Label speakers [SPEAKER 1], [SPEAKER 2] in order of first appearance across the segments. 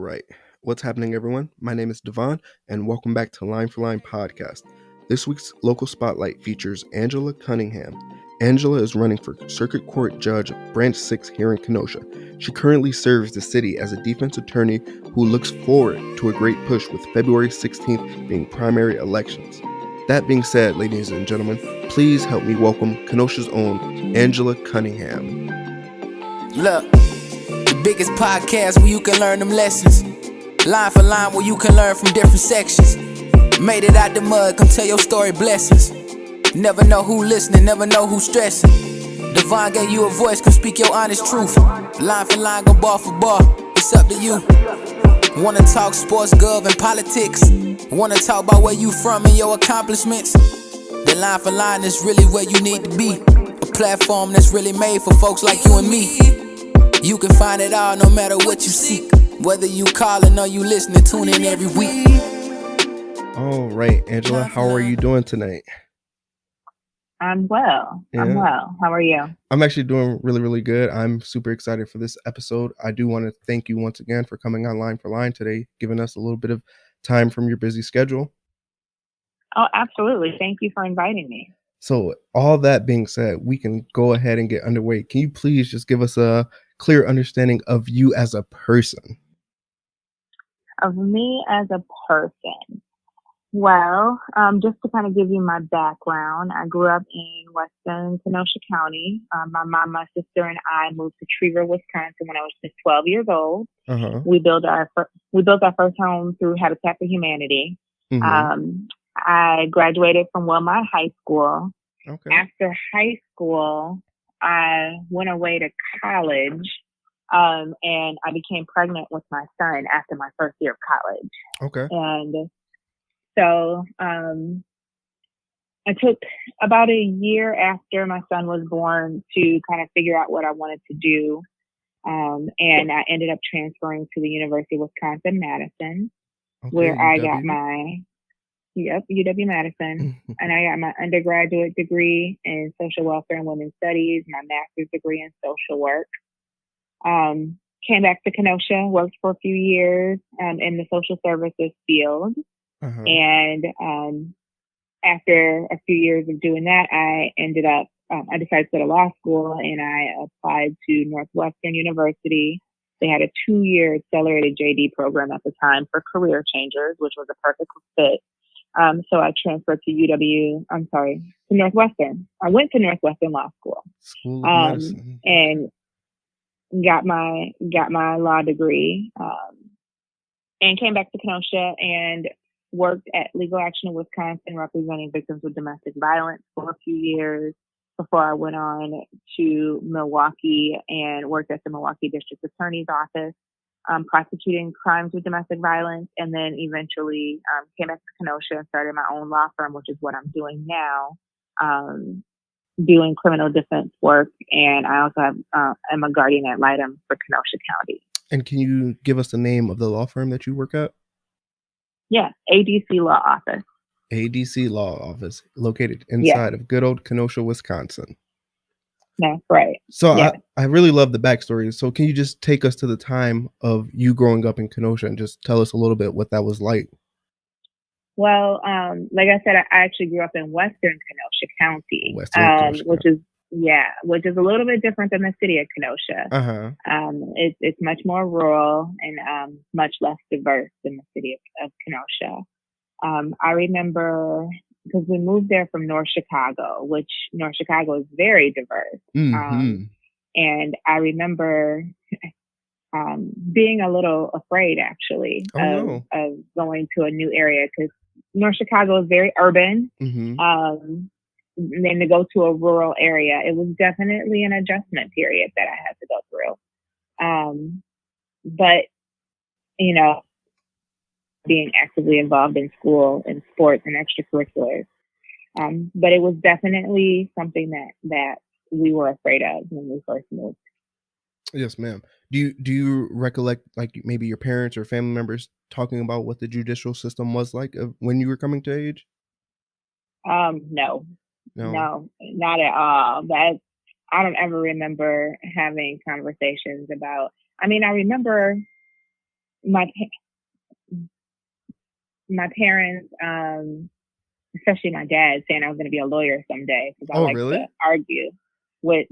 [SPEAKER 1] right. What's happening, everyone? My name is Devon, and welcome back to Line for Line podcast. This week's local spotlight features Angela Cunningham. Angela is running for Circuit Court Judge of Branch 6 here in Kenosha. She currently serves the city as a defense attorney who looks forward to a great push with February 16th being primary elections. That being said, ladies and gentlemen, please help me welcome Kenosha's own Angela Cunningham.
[SPEAKER 2] Look, the biggest podcast where you can learn them lessons. Line for line where you can learn from different sections. Made it out the mud, come tell your story, blessings. Never know who listening, never know who stressing. Devon gave you a voice, come speak your honest truth. Line for line, go bar for bar, it's up to you. Wanna talk sports, gov, and politics? Wanna talk about where you from and your accomplishments? The Line for Line is really where you need to be. A platform that's really made for folks like you and me. You can find it all no matter what you seek. Whether you calling or you listening, tune in every week.
[SPEAKER 1] All right, Angela, how are you doing tonight?
[SPEAKER 3] I'm well.
[SPEAKER 1] Yeah.
[SPEAKER 3] I'm well. How are you?
[SPEAKER 1] I'm actually doing really, really good. I'm super excited for this episode. I do want to thank you once again for coming on Line for Line today, giving us a little bit of time from your busy schedule.
[SPEAKER 3] Oh, absolutely. Thank you for inviting me.
[SPEAKER 1] So all that being said, we can go ahead and get underway. Can you please just give us a clear understanding of you as a person?
[SPEAKER 3] Of me as a person. Well, just to kind of give you my background, I grew up in western Kenosha County. My mom, my sister, and I moved to Trevor, Wisconsin when I was just 12 years old.
[SPEAKER 1] Uh-huh.
[SPEAKER 3] We built our first home through Habitat for Humanity.
[SPEAKER 1] Mm-hmm.
[SPEAKER 3] I graduated from Wilmot High School.
[SPEAKER 1] Okay.
[SPEAKER 3] After high school, I went away to college, and I became pregnant with my son after my first year of college.
[SPEAKER 1] Okay.
[SPEAKER 3] And so I took about a year after my son was born to kind of figure out what I wanted to do. And I ended up transferring to the University of Wisconsin-Madison, where I got my UW-Madison, and I got my undergraduate degree in social welfare and women's studies, my master's degree in social work. Came back to Kenosha, worked for a few years in the social services field.
[SPEAKER 1] Uh-huh.
[SPEAKER 3] And after a few years of doing that, I ended up, I decided to go to law school, and I applied to Northwestern University. They had a 2-year accelerated JD program at the time for career changers, which was a perfect fit. So I transferred to Northwestern. I went to Northwestern Law School.
[SPEAKER 1] School of Medicine.
[SPEAKER 3] And got my law degree, and came back to Kenosha and worked at Legal Action in Wisconsin, representing victims of domestic violence for a few years before I went on to Milwaukee and worked at the Milwaukee District Attorney's Office, prosecuting crimes with domestic violence, and then eventually came back to Kenosha and started my own law firm, which is what I'm doing now, doing criminal defense work. And I also am a guardian ad litem for Kenosha County.
[SPEAKER 1] And can you give us the name of the law firm that you work at?
[SPEAKER 3] Yeah, ADC Law Office.
[SPEAKER 1] ADC Law Office, located inside of good old Kenosha, Wisconsin.
[SPEAKER 3] That's right.
[SPEAKER 1] So
[SPEAKER 3] yeah.
[SPEAKER 1] I really love the backstory. So can you just take us to the time of you growing up in Kenosha and just tell us a little bit what that was like?
[SPEAKER 3] Well, like I said, I actually grew up in western Kenosha County, which is a little bit different than the city of Kenosha.
[SPEAKER 1] Uh-huh.
[SPEAKER 3] It's much more rural and much less diverse than the city of Kenosha. I remember because we moved there from North Chicago, which North Chicago is very diverse.
[SPEAKER 1] Mm-hmm.
[SPEAKER 3] And I remember being a little afraid, actually, of going to a new area, because North Chicago is very urban.
[SPEAKER 1] Mm-hmm.
[SPEAKER 3] And then to go to a rural area, it was definitely an adjustment period that I had to go through. But, you know, being actively involved in school and sports and extracurriculars. But it was definitely something that we were afraid of when we first moved.
[SPEAKER 1] Yes, ma'am. Do you recollect, like, maybe your parents or family members talking about what the judicial system was like when you were coming to age?
[SPEAKER 3] No, not at all. I don't ever remember having conversations about. I mean, I remember my my parents, especially my dad, saying I was going to be a lawyer someday because I
[SPEAKER 1] Oh,
[SPEAKER 3] like to
[SPEAKER 1] really?
[SPEAKER 3] argue, which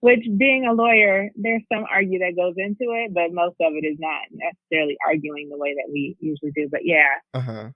[SPEAKER 3] which being a lawyer, there's some argue that goes into it, but most of it is not necessarily arguing the way that we usually do. But yeah,
[SPEAKER 1] Uh-huh.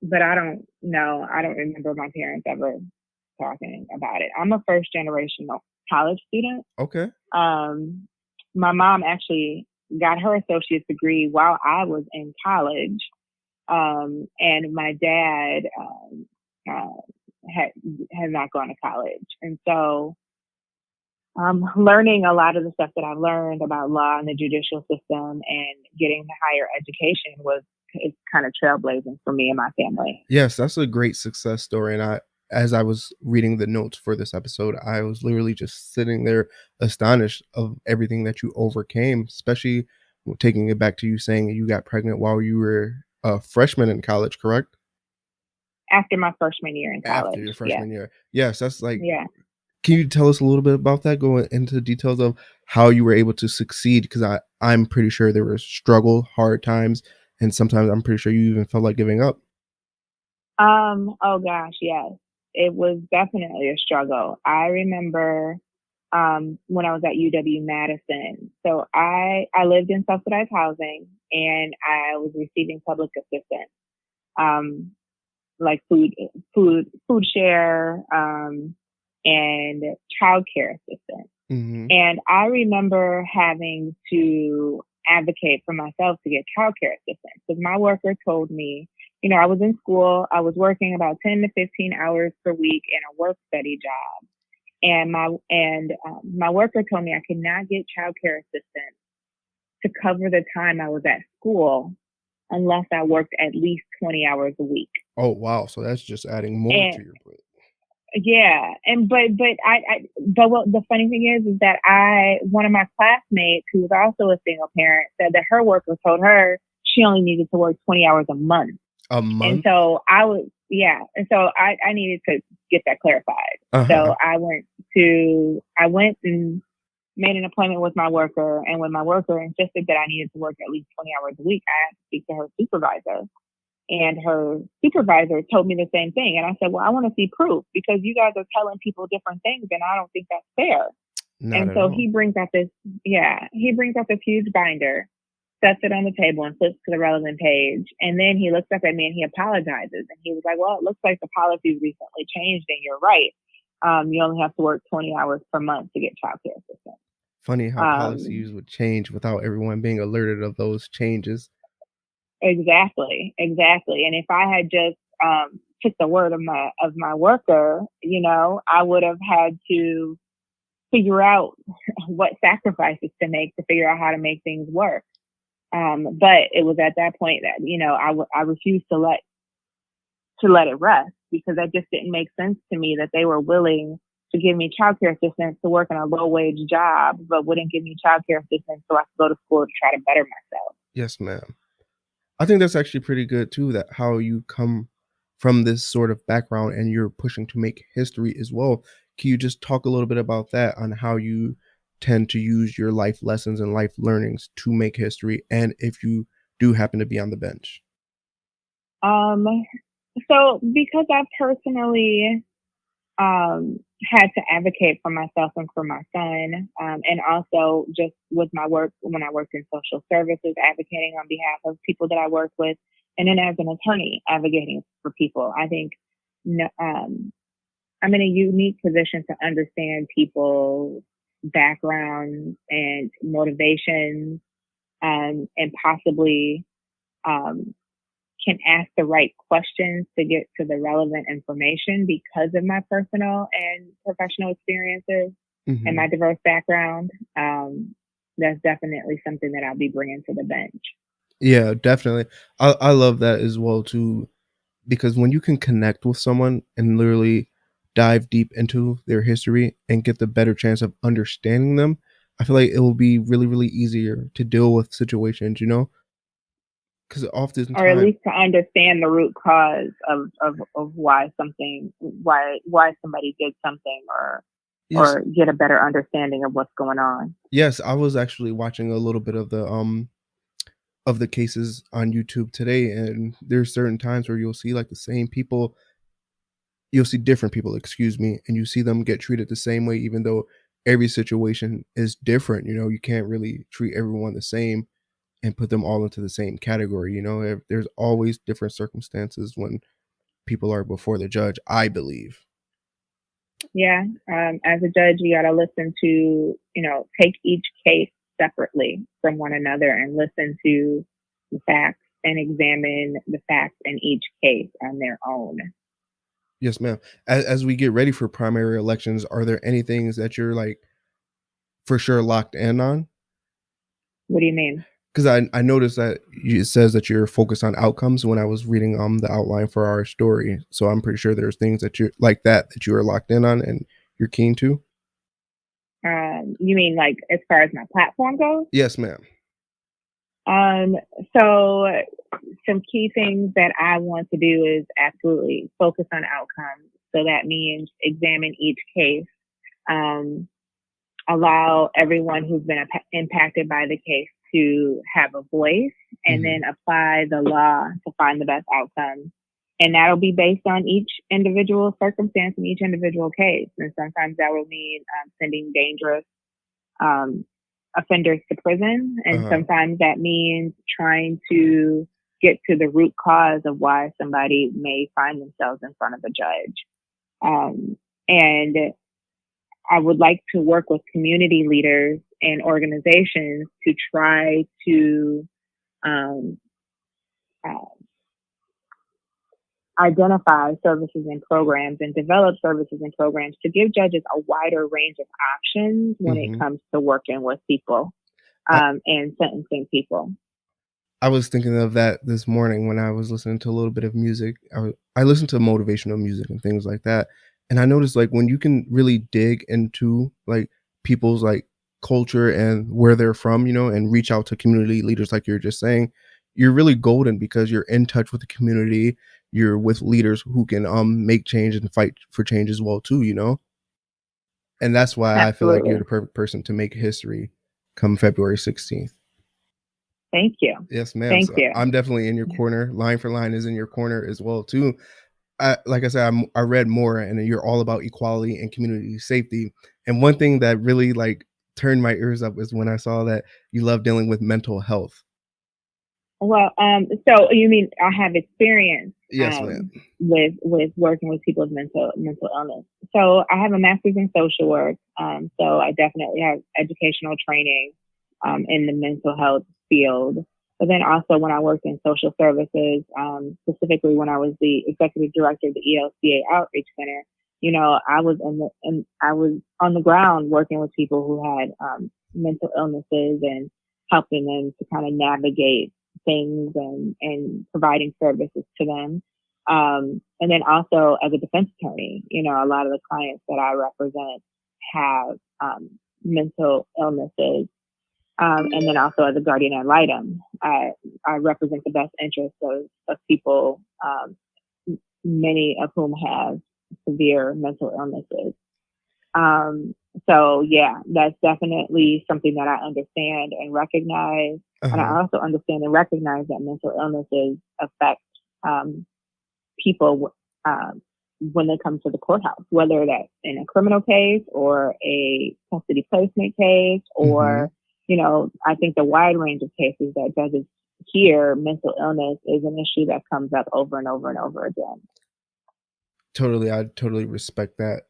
[SPEAKER 3] but I don't know. I don't remember my parents ever talking about it. I'm a first generation college student.
[SPEAKER 1] Okay.
[SPEAKER 3] My mom actually got her associate's degree while I was in college. And my dad had not gone to college. And so learning a lot of the stuff that I learned about law and the judicial system and getting the higher education it's kind of trailblazing for me and my family.
[SPEAKER 1] Yes, that's a great success story. And as I was reading the notes for this episode, I was literally just sitting there astonished of everything that you overcame, especially taking it back to you saying you got pregnant while you were a freshman in college, correct?
[SPEAKER 3] After my freshman year in
[SPEAKER 1] After
[SPEAKER 3] college.
[SPEAKER 1] your
[SPEAKER 3] Yeah.
[SPEAKER 1] freshman year. Yes, that's like,
[SPEAKER 3] Yeah.
[SPEAKER 1] can you tell us a little bit about that? Go into the details of how you were able to succeed? Because I'm pretty sure there were hard times, and sometimes I'm pretty sure you even felt like giving up.
[SPEAKER 3] Oh gosh, yes. It was definitely a struggle. I remember when I was at UW-Madison. So I lived in subsidized housing and I was receiving public assistance, like food share, and childcare assistance.
[SPEAKER 1] Mm-hmm.
[SPEAKER 3] And I remember having to advocate for myself to get childcare assistance because my worker told me, I was in school, I was working about 10 to 15 hours per week in a work study job. And my worker told me I could not get childcare assistance to cover the time I was at school unless I worked at least 20 hours a week.
[SPEAKER 1] Oh, wow. So that's just adding more
[SPEAKER 3] And
[SPEAKER 1] to your plate.
[SPEAKER 3] yeah, and but what the funny thing is that one of my classmates who was also a single parent said that her worker told her she only needed to work 20 hours a month.
[SPEAKER 1] A month?
[SPEAKER 3] And so and so I needed to get that clarified.
[SPEAKER 1] Uh-huh.
[SPEAKER 3] So I went and made an appointment with my worker, and when my worker insisted that I needed to work at least 20 hours a week, I had to speak to her supervisor. And her supervisor told me the same thing. And I said, well, I want to see proof because you guys are telling people different things and I don't think that's fair.
[SPEAKER 1] Not at all.
[SPEAKER 3] He brings out this huge binder, sets it on the table and flips to the relevant page. And then he looks up at me and he apologizes. And he was like, well, it looks like the policies recently changed and you're right. You only have to work 20 hours per month to get childcare assistance.
[SPEAKER 1] Funny how policies would change without everyone being alerted of those changes.
[SPEAKER 3] Exactly. And if I had just took the word of my worker, I would have had to figure out what sacrifices to make to figure out how to make things work. But it was at that point that I refused to let it rest because that just didn't make sense to me that they were willing to give me childcare assistance to work in a low wage job, but wouldn't give me childcare assistance so I could go to school to try to better myself.
[SPEAKER 1] Yes, ma'am. I think that's actually pretty good too, that how you come from this sort of background and you're pushing to make history as well. Can you just talk a little bit about that on how you tend to use your life lessons and life learnings to make history, and if you do happen to be on the bench?
[SPEAKER 3] So because I personally had to advocate for myself and for my son, and also just with my work when I worked in social services, advocating on behalf of people that I work with, and then as an attorney advocating for people. I think I'm in a unique position to understand people's backgrounds and motivations, and possibly can ask the right questions to get to the relevant information because of my personal and professional experiences and my diverse background. That's definitely something that I'll be bringing to the bench.
[SPEAKER 1] Yeah, definitely. I love that as well too, because when you can connect with someone and literally dive deep into their history and get the better chance of understanding them, I feel like it will be really, really easier to deal with situations, because oftentimes,
[SPEAKER 3] or at least to understand the root cause of why somebody did something, or
[SPEAKER 1] Yes,
[SPEAKER 3] or get a better understanding of what's going on.
[SPEAKER 1] yes, I was actually watching a little bit of the cases on YouTube today, and there's certain times where you'll see like the same people, you'll see different people, excuse me, and you see them get treated the same way, even though every situation is different. You can't really treat everyone the same and put them all into the same category. There's always different circumstances when people are before the judge, I believe.
[SPEAKER 3] Yeah. As a judge, you got to listen to, take each case separately from one another and listen to the facts and examine the facts in each case on their own.
[SPEAKER 1] Yes, ma'am. As we get ready for primary elections, are there any things that you're like for sure locked in on?
[SPEAKER 3] What do you mean?
[SPEAKER 1] Because I noticed that it says that you're focused on outcomes when I was reading the outline for our story. So I'm pretty sure there's things that you're like that you are locked in on and you're keen to.
[SPEAKER 3] You mean like as far as my platform goes?
[SPEAKER 1] Yes, ma'am.
[SPEAKER 3] So some key things that I want to do is absolutely focus on outcomes. So that means examine each case, allow everyone who's been impacted by the case to have a voice, and then apply the law to find the best outcome. And that'll be based on each individual circumstance and each individual case. And sometimes that will mean sending dangerous offenders to prison. And sometimes that means trying to get to the root cause of why somebody may find themselves in front of a judge. And I would like to work with community leaders and organizations to try to identify services and programs and develop services and programs to give judges a wider range of options when it comes to working with people and sentencing people.
[SPEAKER 1] I was thinking of that this morning when I was listening to a little bit of music. I listen to motivational music and things like that. And I noticed like when you can really dig into like people's like culture and where they're from, and reach out to community leaders like you're just saying, you're really golden because you're in touch with the community. You're with leaders who can make change and fight for change as well too, And that's why I feel like you're the perfect person to make history come February 16th.
[SPEAKER 3] Thank you.
[SPEAKER 1] Yes, ma'am.
[SPEAKER 3] Thank
[SPEAKER 1] So
[SPEAKER 3] you.
[SPEAKER 1] I'm definitely in your corner. Line for Line is in your corner as well too. Like I said, I read more, and you're all about equality and community safety. And one thing that really like turned my ears up is when I saw that you love dealing with mental health.
[SPEAKER 3] Well, so you mean I have experience
[SPEAKER 1] Yes, ma'am.
[SPEAKER 3] with working with people with mental illness. So I have a master's in social work. So I definitely have educational training in the mental health field. But then also when I worked in social services, specifically when I was the executive director of the ELCA Outreach Center, I was I was on the ground working with people who had mental illnesses and helping them to kind of navigate things and providing services to them. And then also as a defense attorney, a lot of the clients that I represent have mental illnesses. And then also as a guardian ad litem, I represent the best interests of people, many of whom have severe mental illnesses. So yeah, that's definitely something that I understand and recognize. And I also understand and recognize that mental illnesses affect people when they come to the courthouse, whether that's in a criminal case or a custody placement case, or, I think the wide range of cases that judges hear, mental illness is an issue that comes up over and over and over again.
[SPEAKER 1] Totally. I totally respect that,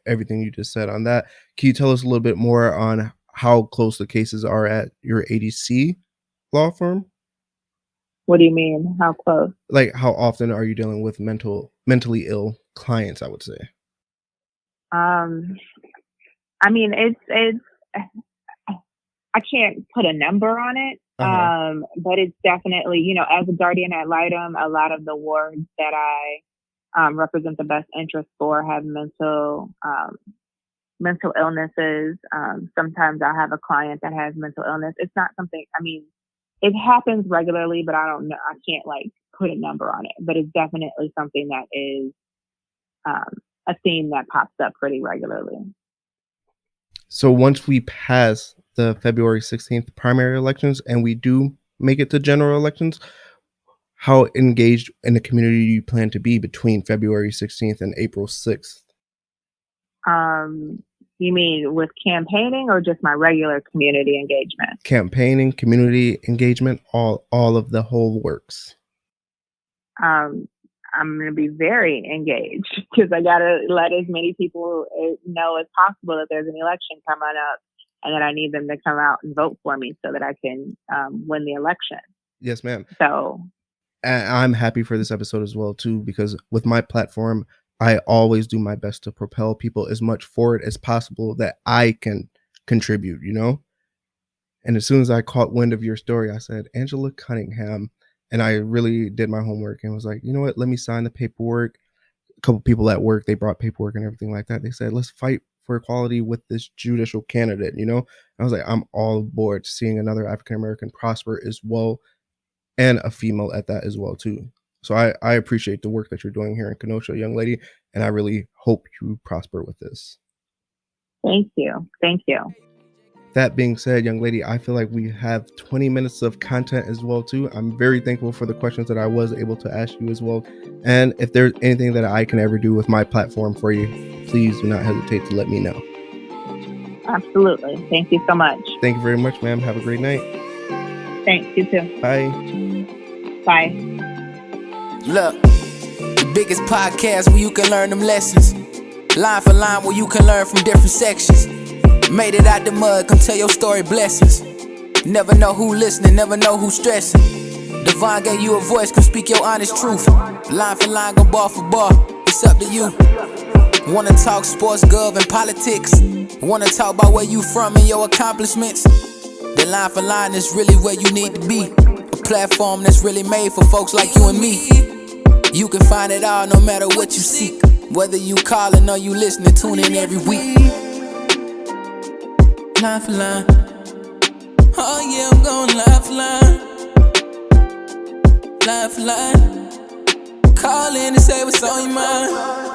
[SPEAKER 1] everything you just said on that. Can you tell us a little bit more on how close the cases are at your ADC law firm?
[SPEAKER 3] What do you mean? How close?
[SPEAKER 1] Like, how often are you dealing with mentally ill clients, I would say?
[SPEAKER 3] I mean, it's I can't put a number on it, but it's definitely, as a guardian ad litem, a lot of the wards that I represent the best interest for have mental illnesses. Sometimes I have a client that has mental illness. It's not something, it happens regularly, but I don't know. I can't like put a number on it, but it's definitely something that is a theme that pops up pretty regularly.
[SPEAKER 1] So once we pass the February 16th primary elections and we do make it to general elections, how engaged in the community do you plan to be between February 16th and April 6th?
[SPEAKER 3] You mean with campaigning or just my regular community engagement?
[SPEAKER 1] Campaigning, community engagement, all of the whole works.
[SPEAKER 3] I'm going to be very engaged because I got to let as many people know as possible that there's an election coming up and that I need them to come out and vote for me so that I can win the election.
[SPEAKER 1] Yes, ma'am.
[SPEAKER 3] So
[SPEAKER 1] I'm happy for this episode as well, too, because with my platform, I always do my best to propel people as much forward as possible that I can contribute, you know? And as soon as I caught wind of your story, I said, Angela Cunningham. And I really did my homework and was like, you know what? Let me sign the paperwork. A couple people at work, they brought paperwork and everything like that. They said, let's fight for equality with this judicial candidate, you know? I was like, I'm all aboard seeing another African-American prosper as well, and a female at that as well, too. So I appreciate the work that you're doing here in Kenosha, young lady, and I really hope you prosper with this.
[SPEAKER 3] Thank you. Thank you.
[SPEAKER 1] That being said, young lady, I feel like we have 20 minutes of content as well, too. I'm very thankful for the questions that I was able to ask you as well. And if there's anything that I can ever do with my platform for you, please do not hesitate to let me know.
[SPEAKER 3] Absolutely. Thank you so much.
[SPEAKER 1] Thank you very much, ma'am. Have a great night.
[SPEAKER 3] Thanks. You too.
[SPEAKER 1] Bye.
[SPEAKER 3] Bye.
[SPEAKER 2] Look, the biggest podcast where you can learn them lessons. Line for line where you can learn from different sections. Made it out the mud, come tell your story, blessings. Never know who listening, never know who stressing. Devon gave you a voice, come speak your honest truth. Line for line, go bar for bar, it's up to you. Wanna talk sports, gov, and politics? Wanna talk about where you from and your accomplishments? The Line for Line is really where you need to be. A platform that's really made for folks like you and me. You can find it all no matter what you seek. Whether you calling or you listening, tune in every week. Line for line. Oh yeah, I'm going line for line. Line for line. Call in and say what's on your mind.